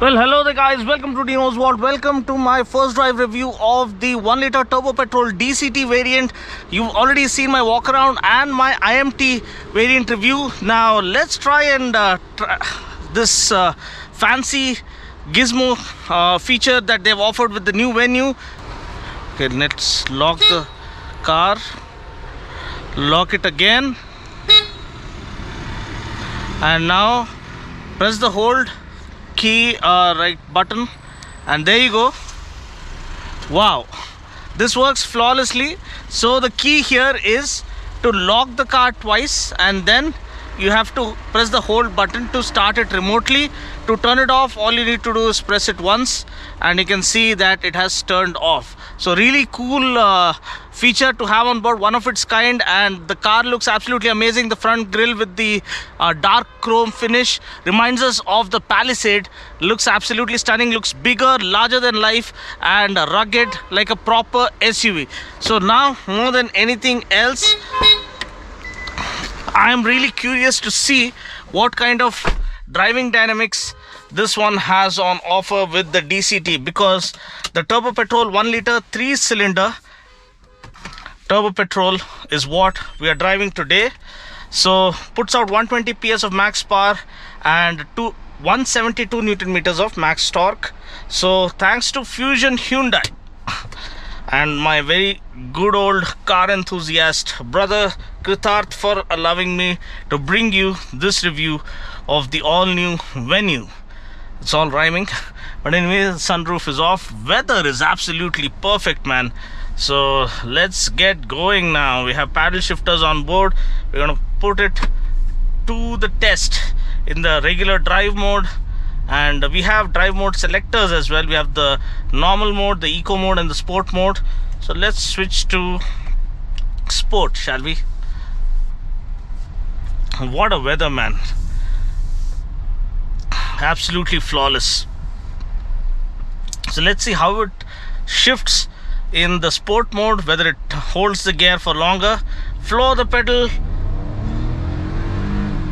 Well, hello there guys, welcome to Dino's World. Welcome to my first drive review of the 1 liter turbo petrol DCT variant. You've already seen my walk around and my IMT variant review. Now let's try and this fancy gizmo feature that they've offered with the new Venue. Okay, let's lock the car, lock it again, and now press the hold key right button, and there you go. Wow, this works flawlessly. So the key here is to lock the car twice, and then you have to press the hold button to start it remotely. To turn it off, all you need to do is press it once, and you can see that it has turned off. So really cool feature to have on board, one of its kind, and the car looks absolutely amazing. The front grille with the dark chrome finish reminds us of the Palisade. Looks absolutely stunning, looks bigger, larger than life, and rugged like a proper SUV. So now, more than anything else, I am really curious to see what kind of driving dynamics this one has on offer with the DCT, because the turbo petrol 1 liter 3-cylinder turbo petrol is what we are driving today. So puts out 120 PS of max power and 172 Newton meters of max torque. So thanks to Fusion Hyundai and my very good old car enthusiast brother Kritarth for allowing me to bring you this review of the all new Venue. It's all rhyming, but anyway, the sunroof is off. Weather is absolutely perfect, man. So let's get going now. We have paddle shifters on board. We're gonna put it to the test in the regular drive mode, and we have drive mode selectors as well. We have the normal mode, the eco mode, and the sport mode. So let's switch to sport, shall we? What a weather, man. Absolutely flawless. So let's see how it shifts in the sport mode, whether it holds the gear for longer. Floor the pedal,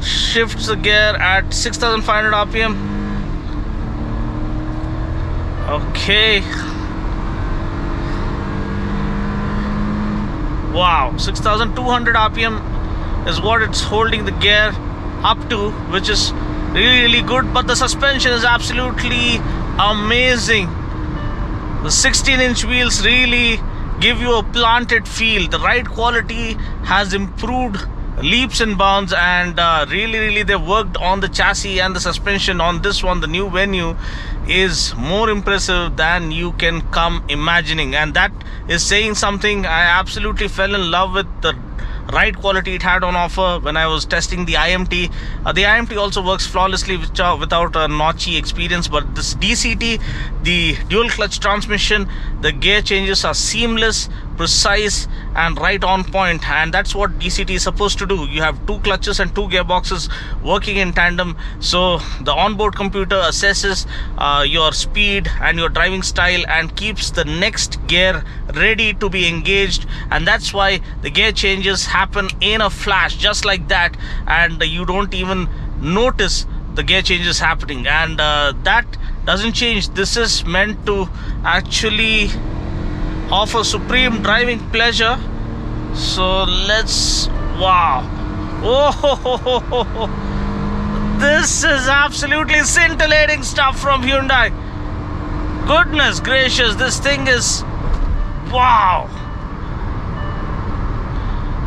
shifts the gear at 6,500 RPM. Okay. Wow, 6,200 RPM is what it's holding the gear up to, which is really good. But the suspension is absolutely amazing. The 16-inch wheels really give you a planted feel. The ride quality has improved leaps and bounds, and really they've worked on the chassis and the suspension on this one. The new Venue is more impressive than you can come imagining, and that is saying something. I absolutely fell in love with the ride quality it had on offer when I was testing the IMT. The IMT also works flawlessly without a notchy experience, but this DCT, the dual clutch transmission, the gear changes are seamless, precise, and right on point, and that's what DCT is supposed to do. You have 2 clutches and 2 gearboxes working in tandem, so the onboard computer assesses your speed and your driving style and keeps the next gear ready to be engaged, and that's why the gear changes happen in a flash, just like that, and you don't even notice the gear changes happening. And that doesn't change. This is meant to actually offer supreme driving pleasure. So let's, wow, oh, this is absolutely scintillating stuff from Hyundai. Goodness gracious, this thing is, wow.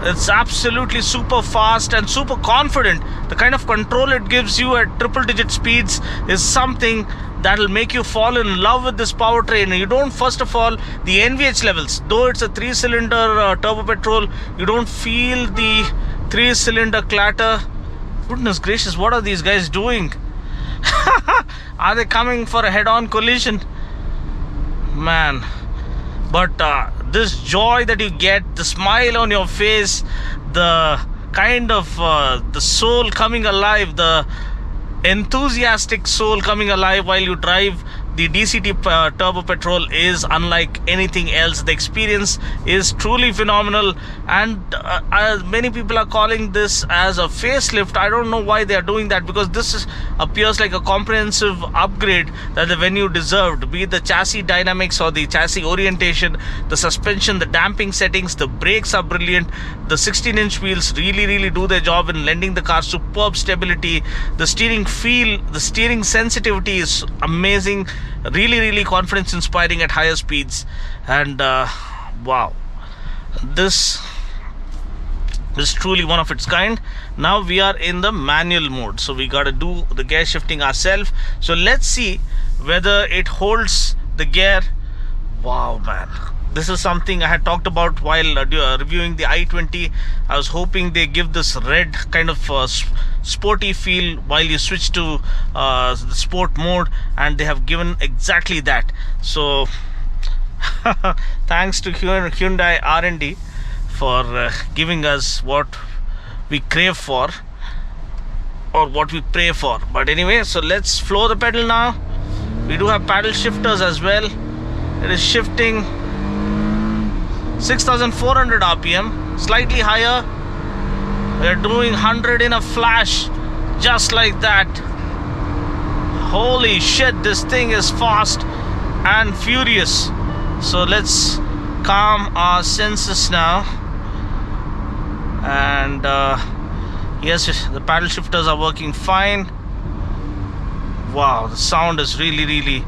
It's absolutely super fast and super confident. The kind of control it gives you at triple-digit speeds is something that'll make you fall in love with this powertrain. You don't, first of all, the NVH levels, though it's a 3-cylinder turbo petrol, you don't feel the 3-cylinder clatter. Goodness gracious, what are these guys doing? Are they coming for a head-on collision? Man. But this joy that you get, the smile on your face, the kind of the soul coming alive, the enthusiastic soul coming alive while you drive the DCT Turbo Petrol is unlike anything else. The experience is truly phenomenal, and many people are calling this as a facelift. I don't know why they are doing that, because this appears like a comprehensive upgrade that the Venue deserved, be it the chassis dynamics or the chassis orientation, the suspension, the damping settings. The brakes are brilliant. The 16-inch wheels really do their job in lending the car superb stability. The steering feel, the steering sensitivity is amazing, really confidence inspiring at higher speeds. And wow, this is truly one of its kind. Now we are in the manual mode, so we got to do the gear shifting ourselves. So let's see whether it holds the gear. Wow, man, this is something I had talked about while reviewing the i20. I was hoping they give this red kind of sporty feel while you switch to the sport mode, and they have given exactly that. So thanks to Hyundai R&D for giving us what we crave for, or what we pray for. But anyway, so let's floor the pedal now. We do have paddle shifters as well. It is shifting 6,400 RPM, slightly higher. We're doing 100 in a flash, just like that. Holy shit, this thing is fast and furious. So let's calm our senses now. And yes, the paddle shifters are working fine. Wow, the sound is really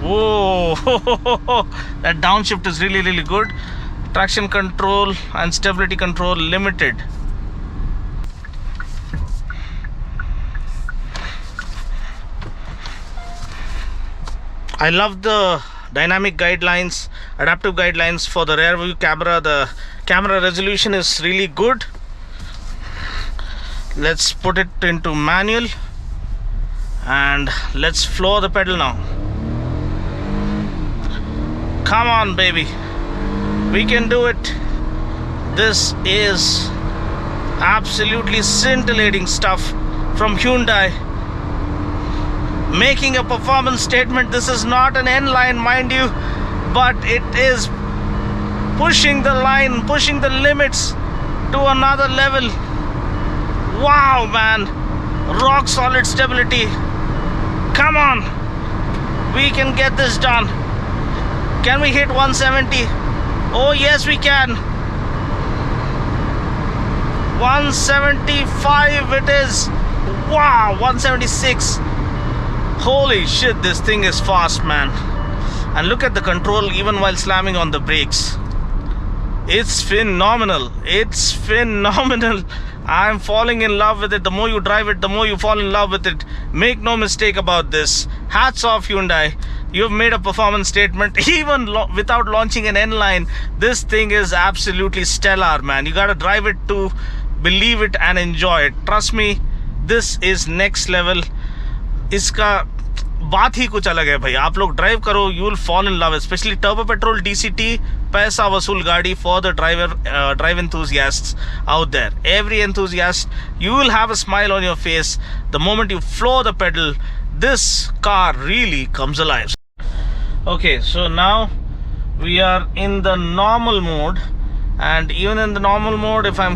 whoa. That downshift is really good. Traction control and stability control limited. I love the dynamic guidelines, adaptive guidelines for the rear view camera. The camera resolution is really good. Let's put it into manual and let's floor the pedal now. Come on, baby, we can do it. This is absolutely scintillating stuff from Hyundai, making a performance statement. This is not an N-line, mind you, but it is pushing the line, pushing the limits to another level. Wow, man, rock solid stability. Come on, we can get this done. Can we hit 170? Oh yes, we can. 175 it is. Wow, 176. Holy shit, this thing is fast, man. And look at the control even while slamming on the brakes. It's phenomenal. It's phenomenal. I'm falling in love with it. The more you drive it, the more you fall in love with it. Make no mistake about this. Hats off, Hyundai. You've made a performance statement. Even without launching an N-line, this thing is absolutely stellar, man. You gotta drive it to believe it and enjoy it. Trust me, this is next level. इसका बात ही कुछ अलग है भाई. आप लोग drive करो, you will fall in love. Especially Turbo Petrol DCT, पैसा वसूल गाड़ी for the drive enthusiasts out there. Every enthusiast, you will have a smile on your face the moment you floor the pedal. This car really comes alive. Okay, so now we are in the normal mode, and even in the normal mode, if I'm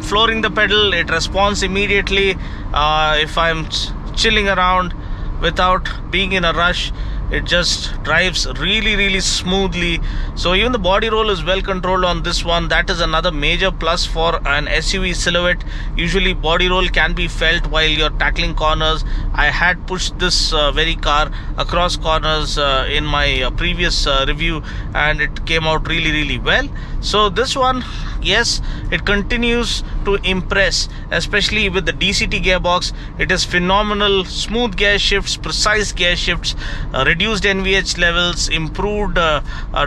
flooring the pedal, it responds immediately. If I'm chilling around without being in a rush, it just drives really smoothly. So even the body roll is well controlled on this one. That is another major plus for an SUV silhouette. Usually body roll can be felt while you're tackling corners. I had pushed this very car across corners in my previous review, and it came out really well. So this one, yes, it continues to impress, especially with the DCT gearbox. It is phenomenal. Smooth gear shifts, precise gear shifts, reduced NVH levels, improved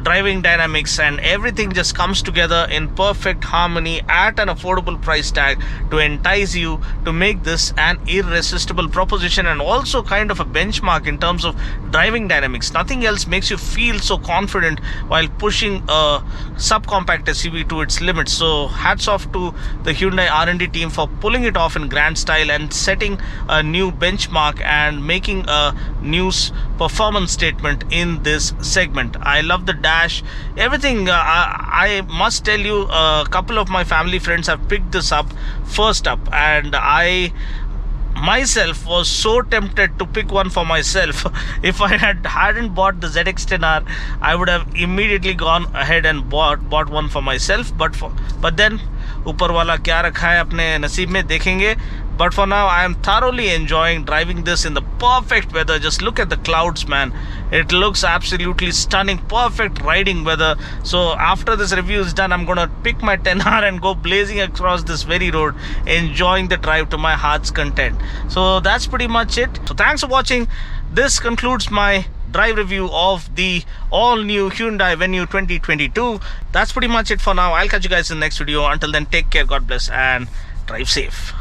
driving dynamics, and everything just comes together in perfect harmony at an affordable price tag to entice you to make this an irresistible proposition, and also kind of a benchmark in terms of driving dynamics. Nothing else makes you feel so confident while pushing a subcompact SUV to its limits it. So hats off to the Hyundai R&D team for pulling it off in grand style and setting a new benchmark and making a new performance statement in this segment. I love the dash, everything. I must tell you, a couple of my family friends have picked this up first up, and I myself was so tempted to pick one for myself. If I hadn't bought the ZX-10R, I would have immediately gone ahead and bought one for myself. But then ऊपर वाला क्या रखा है अपने नसीब में देखेंगे. But for now, I am thoroughly enjoying driving this in the perfect weather. Just look at the clouds, man. It looks absolutely stunning. Perfect riding weather. So after this review is done, I'm going to pick my 10R and go blazing across this very road, enjoying the drive to my heart's content. So that's pretty much it. So thanks for watching. This concludes my drive review of the all-new Hyundai Venue 2022. That's pretty much it for now. I'll catch you guys in the next video. Until then, take care, God bless, and drive safe.